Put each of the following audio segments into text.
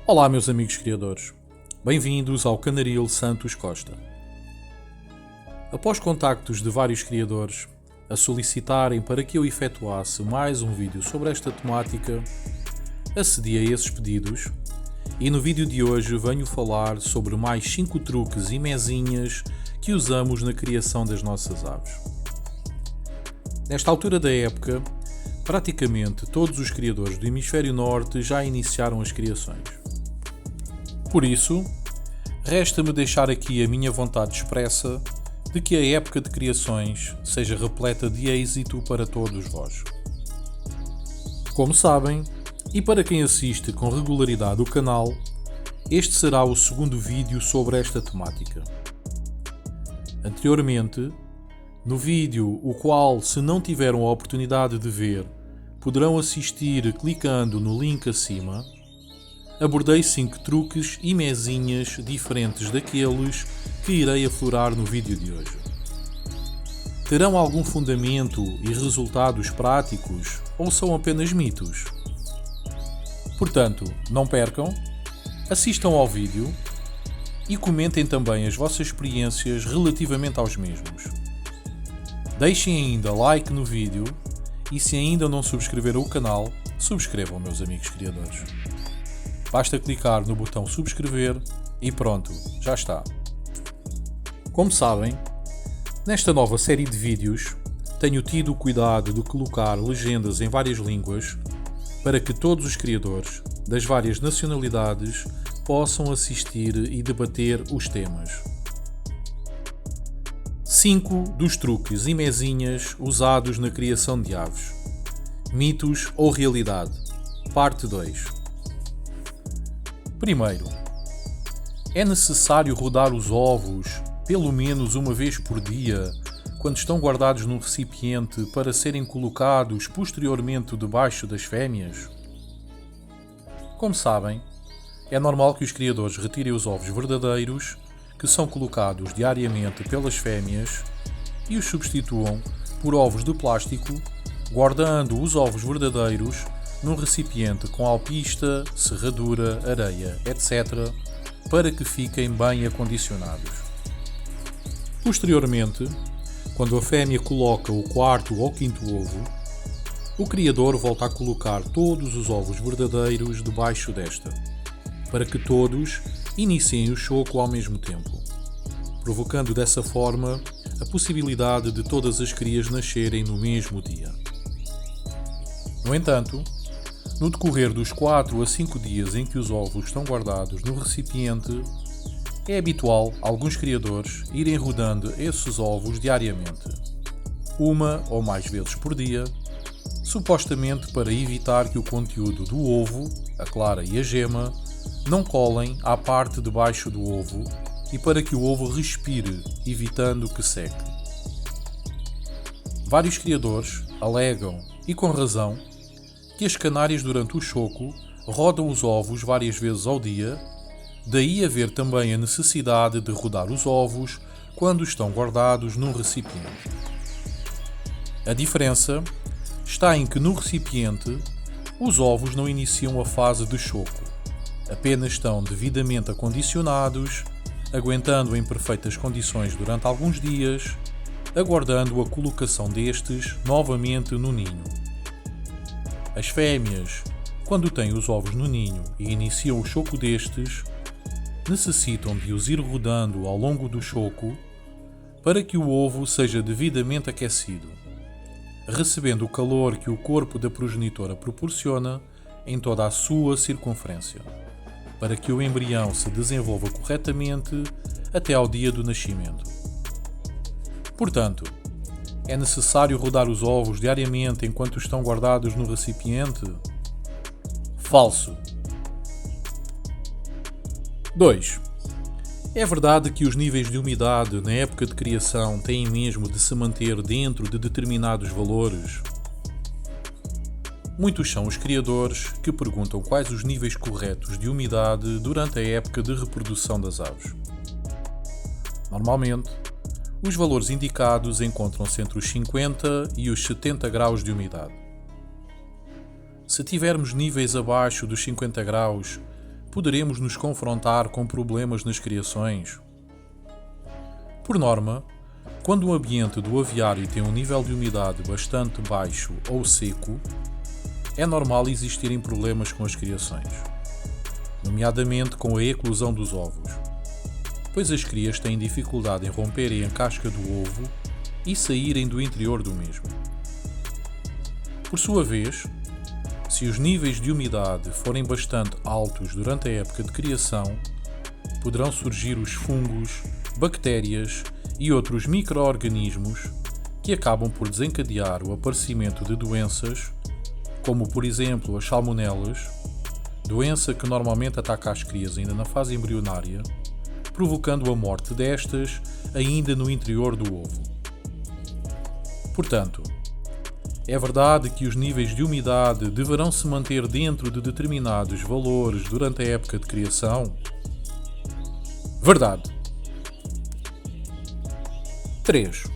Olá, meus amigos criadores. Bem-vindos ao Canaril Santos Costa. Após contactos de vários criadores a solicitarem para que eu efetuasse mais um vídeo sobre esta temática, acedi a esses pedidos e no vídeo de hoje venho falar sobre mais 5 truques e mezinhas que usamos na criação das nossas aves. Nesta altura da época, praticamente todos os criadores do Hemisfério Norte já iniciaram as criações. Por isso, resta-me deixar aqui a minha vontade expressa de que a época de criações seja repleta de êxito para todos vós. Como sabem, e para quem assiste com regularidade o canal, este será o segundo vídeo sobre esta temática. Anteriormente, no vídeo o qual, se não tiveram a oportunidade de ver, poderão assistir clicando no link acima, abordei 5 truques e mezinhas diferentes daqueles que irei aflorar no vídeo de hoje. Terão algum fundamento e resultados práticos ou são apenas mitos? Portanto, não percam, assistam ao vídeo e comentem também as vossas experiências relativamente aos mesmos. Deixem ainda like no vídeo e se ainda não subscreveram o canal, subscrevam, meus amigos criadores. Basta clicar no botão subscrever e pronto, já está. Como sabem, nesta nova série de vídeos tenho tido o cuidado de colocar legendas em várias línguas para que todos os criadores das várias nacionalidades possam assistir e debater os temas. 5 dos truques e mezinhas usados na criação de aves. Mitos ou realidade? Parte 2. Primeiro, é necessário rodar os ovos pelo menos uma vez por dia quando estão guardados num recipiente para serem colocados posteriormente debaixo das fêmeas? Como sabem, é normal que os criadores retirem os ovos verdadeiros que são colocados diariamente pelas fêmeas e os substituam por ovos de plástico, guardando os ovos verdadeiros num recipiente com alpista, serradura, areia, etc., para que fiquem bem acondicionados. Posteriormente, quando a fêmea coloca o 4º ou 5º ovo, o criador volta a colocar todos os ovos verdadeiros debaixo desta, para que todos iniciem o choco ao mesmo tempo, provocando dessa forma a possibilidade de todas as crias nascerem no mesmo dia. No entanto, no decorrer dos 4 a 5 dias em que os ovos estão guardados no recipiente, é habitual alguns criadores irem rodando esses ovos diariamente, uma ou mais vezes por dia, supostamente para evitar que o conteúdo do ovo, a clara e a gema, não colem à parte de baixo do ovo e para que o ovo respire, evitando que seque. Vários criadores alegam, e com razão, que as canárias durante o choco rodam os ovos várias vezes ao dia, daí haver também a necessidade de rodar os ovos quando estão guardados num recipiente. A diferença está em que no recipiente os ovos não iniciam a fase de choco, apenas estão devidamente acondicionados, aguentando em perfeitas condições durante alguns dias, aguardando a colocação destes novamente no ninho. As fêmeas, quando têm os ovos no ninho e iniciam o choco destes, necessitam de os ir rodando ao longo do choco para que o ovo seja devidamente aquecido, recebendo o calor que o corpo da progenitora proporciona em toda a sua circunferência, para que o embrião se desenvolva corretamente até ao dia do nascimento. Portanto, é necessário rodar os ovos diariamente enquanto estão guardados no recipiente? Falso. 2. É verdade que os níveis de umidade na época de criação têm mesmo de se manter dentro de determinados valores? Muitos são os criadores que perguntam quais os níveis corretos de umidade durante a época de reprodução das aves. Normalmente, os valores indicados encontram-se entre os 50 e os 70 graus de umidade. Se tivermos níveis abaixo dos 50 graus, poderemos nos confrontar com problemas nas criações? Por norma, quando o ambiente do aviário tem um nível de umidade bastante baixo ou seco, é normal existirem problemas com as criações, nomeadamente com a eclosão dos ovos, pois as crias têm dificuldade em romperem a casca do ovo e saírem do interior do mesmo. Por sua vez, se os níveis de umidade forem bastante altos durante a época de criação, poderão surgir os fungos, bactérias e outros micro-organismos que acabam por desencadear o aparecimento de doenças, como por exemplo as salmonelas, doença que normalmente ataca as crias ainda na fase embrionária, provocando a morte destas ainda no interior do ovo. Portanto, é verdade que os níveis de umidade deverão se manter dentro de determinados valores durante a época de criação? Verdade. 3.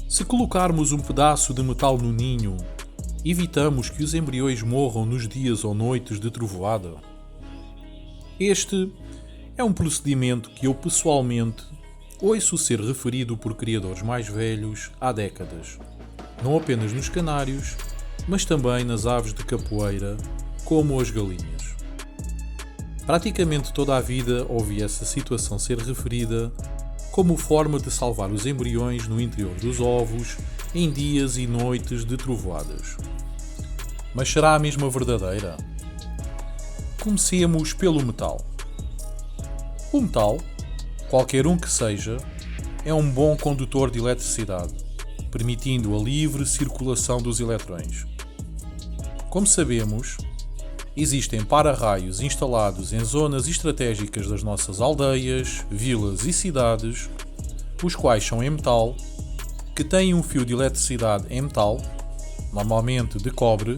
Se colocarmos um pedaço de metal no ninho, evitamos que os embriões morram nos dias ou noites de trovoada? Este é um procedimento que eu pessoalmente ouço ser referido por criadores mais velhos há décadas, não apenas nos canários, mas também nas aves de capoeira, como as galinhas. Praticamente toda a vida ouvi essa situação ser referida como forma de salvar os embriões no interior dos ovos em dias e noites de trovoadas. Mas será a mesma verdadeira? Comecemos pelo metal. O metal, qualquer um que seja, é um bom condutor de eletricidade, permitindo a livre circulação dos eletrões. Como sabemos, existem para-raios instalados em zonas estratégicas das nossas aldeias, vilas e cidades, os quais são em metal, que têm um fio de eletricidade em metal, normalmente de cobre,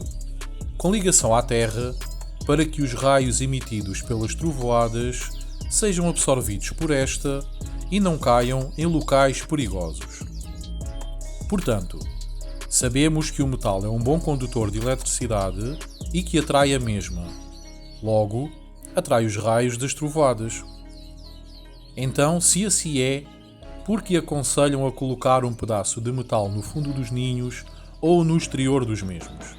com ligação à terra para que os raios emitidos pelas trovoadas sejam absorvidos por esta e não caiam em locais perigosos. Portanto, sabemos que o metal é um bom condutor de eletricidade e que atrai a mesma. Logo, atrai os raios das trovoadas. Então, se assim é, por que aconselham a colocar um pedaço de metal no fundo dos ninhos ou no exterior dos mesmos?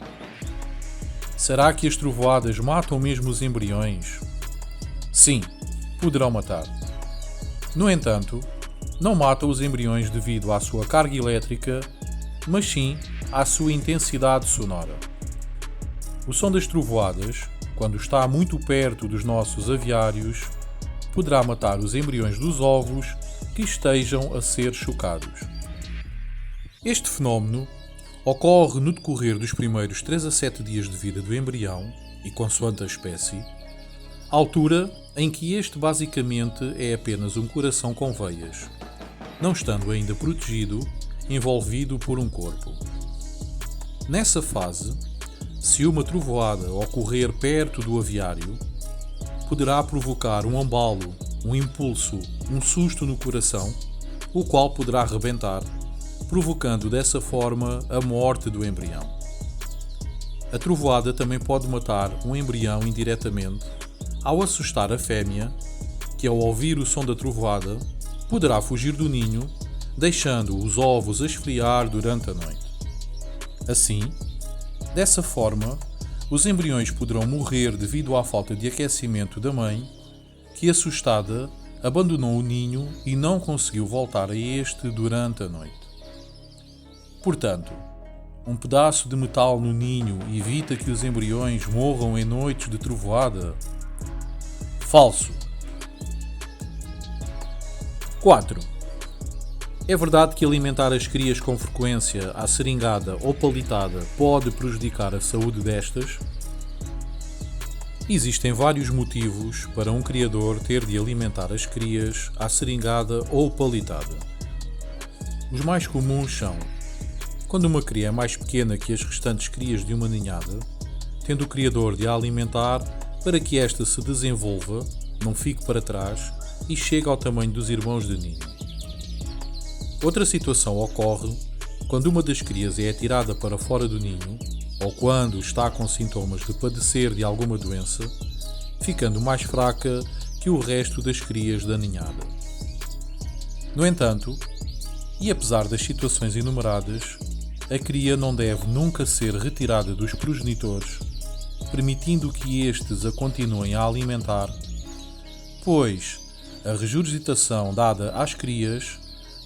Será que as trovoadas matam mesmo os embriões? Sim, poderão matar. No entanto, não matam os embriões devido à sua carga elétrica, mas sim à sua intensidade sonora. O som das trovoadas, quando está muito perto dos nossos aviários, poderá matar os embriões dos ovos que estejam a ser chocados. Este fenómeno ocorre no decorrer dos primeiros 3 a 7 dias de vida do embrião e consoante a espécie, altura em que este basicamente é apenas um coração com veias, não estando ainda protegido, envolvido por um corpo. Nessa fase, se uma trovoada ocorrer perto do aviário, poderá provocar um embalo, um impulso, um susto no coração, o qual poderá rebentar, provocando dessa forma a morte do embrião. A trovoada também pode matar um embrião indiretamente ao assustar a fêmea, que ao ouvir o som da trovoada, poderá fugir do ninho, deixando os ovos a esfriar durante a noite. Assim, dessa forma, os embriões poderão morrer devido à falta de aquecimento da mãe, que assustada abandonou o ninho e não conseguiu voltar a este durante a noite. Portanto, um pedaço de metal no ninho evita que os embriões morram em noites de trovoada? Falso. 4. É verdade que alimentar as crias com frequência à seringada ou palitada pode prejudicar a saúde destas? Existem vários motivos para um criador ter de alimentar as crias à seringada ou palitada. Os mais comuns são: quando uma cria é mais pequena que as restantes crias de uma ninhada, tendo o criador de a alimentar para que esta se desenvolva, não fique para trás e chegue ao tamanho dos irmãos de ninho. Outra situação ocorre quando uma das crias é atirada para fora do ninho ou quando está com sintomas de padecer de alguma doença ficando mais fraca que o resto das crias da ninhada. No entanto, e apesar das situações enumeradas, a cria não deve nunca ser retirada dos progenitores, permitindo que estes a continuem a alimentar, pois a regurgitação dada às crias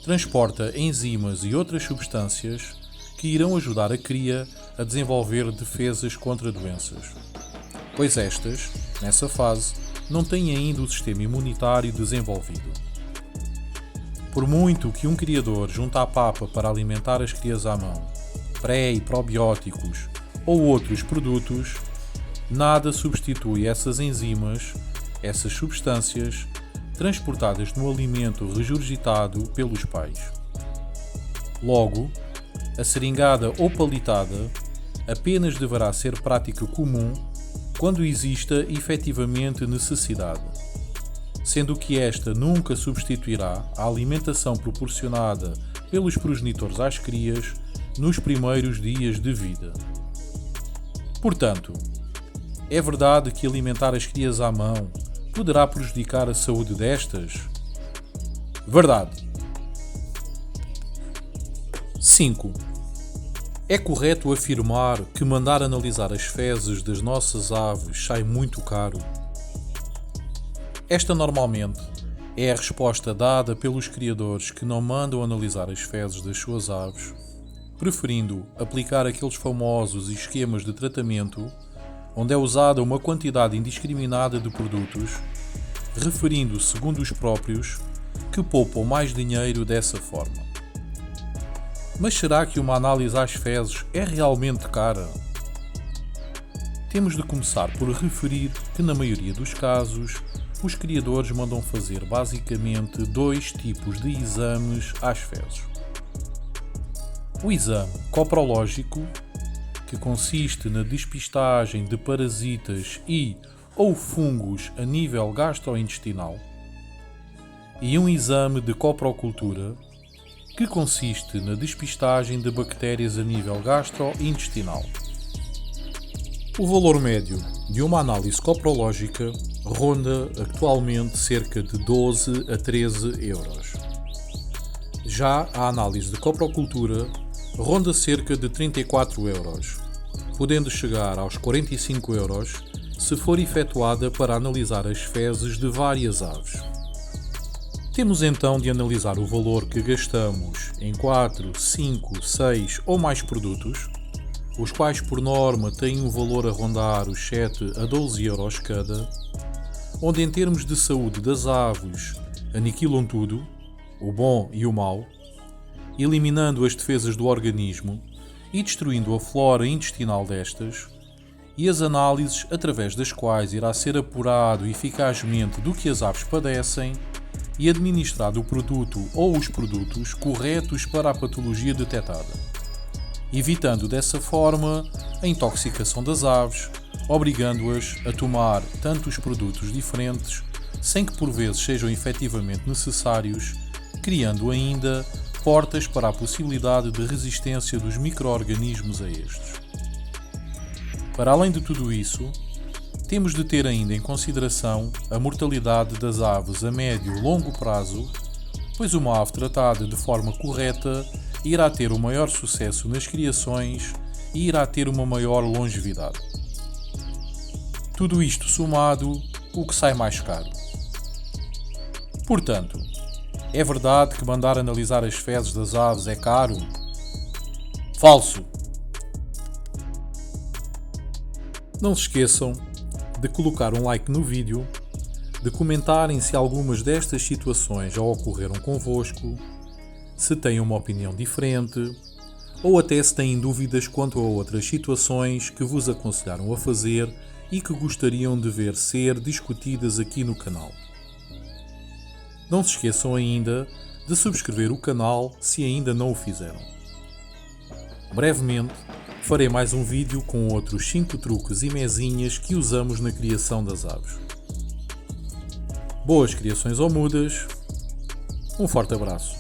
transporta enzimas e outras substâncias que irão ajudar a cria a desenvolver defesas contra doenças, pois estas, nessa fase, não têm ainda o sistema imunitário desenvolvido. Por muito que um criador junte à papa para alimentar as crias à mão, pré e probióticos ou outros produtos, nada substitui essas enzimas, essas substâncias, transportadas no alimento regurgitado pelos pais. Logo, a seringada ou palitada apenas deverá ser prática comum quando exista efetivamente necessidade, sendo que esta nunca substituirá a alimentação proporcionada pelos progenitores às crias nos primeiros dias de vida. Portanto, é verdade que alimentar as crias à mão poderá prejudicar a saúde destas? Verdade. 5. É correto afirmar que mandar analisar as fezes das nossas aves sai muito caro? Esta normalmente é a resposta dada pelos criadores que não mandam analisar as fezes das suas aves, preferindo aplicar aqueles famosos esquemas de tratamento onde é usada uma quantidade indiscriminada de produtos, referindo, segundo os próprios, que poupam mais dinheiro dessa forma. Mas será que uma análise às fezes é realmente cara? Temos de começar por referir que, na maioria dos casos, os criadores mandam fazer basicamente 2 tipos de exames às fezes. O exame coprológico, que consiste na despistagem de parasitas e ou fungos a nível gastrointestinal, e um exame de coprocultura, que consiste na despistagem de bactérias a nível gastrointestinal. O valor médio de uma análise coprológica ronda atualmente cerca de 12 a 13 euros. Já a análise de coprocultura ronda cerca de 34 euros, podendo chegar aos 45 euros se for efetuada para analisar as fezes de várias aves. Temos então de analisar o valor que gastamos em 4, 5, 6 ou mais produtos, os quais por norma têm um valor a rondar os 7 a 12 euros cada, onde em termos de saúde das aves aniquilam tudo, o bom e o mau, eliminando as defesas do organismo e destruindo a flora intestinal destas, e as análises através das quais irá ser apurado eficazmente do que as aves padecem e administrado o produto ou os produtos corretos para a patologia detectada, evitando dessa forma a intoxicação das aves, obrigando-as a tomar tantos produtos diferentes, sem que por vezes sejam efetivamente necessários, criando ainda portas para a possibilidade de resistência dos micro-organismos a estes. Para além de tudo isso, temos de ter ainda em consideração a mortalidade das aves a médio e longo prazo, pois uma ave tratada de forma correta irá ter um maior sucesso nas criações e irá ter uma maior longevidade. Tudo isto somado, o que sai mais caro. Portanto, é verdade que mandar analisar as fezes das aves é caro? Falso! Não se esqueçam de colocar um like no vídeo, de comentarem se algumas destas situações já ocorreram convosco, se têm uma opinião diferente, ou até se têm dúvidas quanto a outras situações que vos aconselharam a fazer e que gostariam de ver ser discutidas aqui no canal. Não se esqueçam ainda de subscrever o canal se ainda não o fizeram. Brevemente farei mais um vídeo com outros 5 truques e mezinhas que usamos na criação das aves. Boas criações ao mudas, um forte abraço.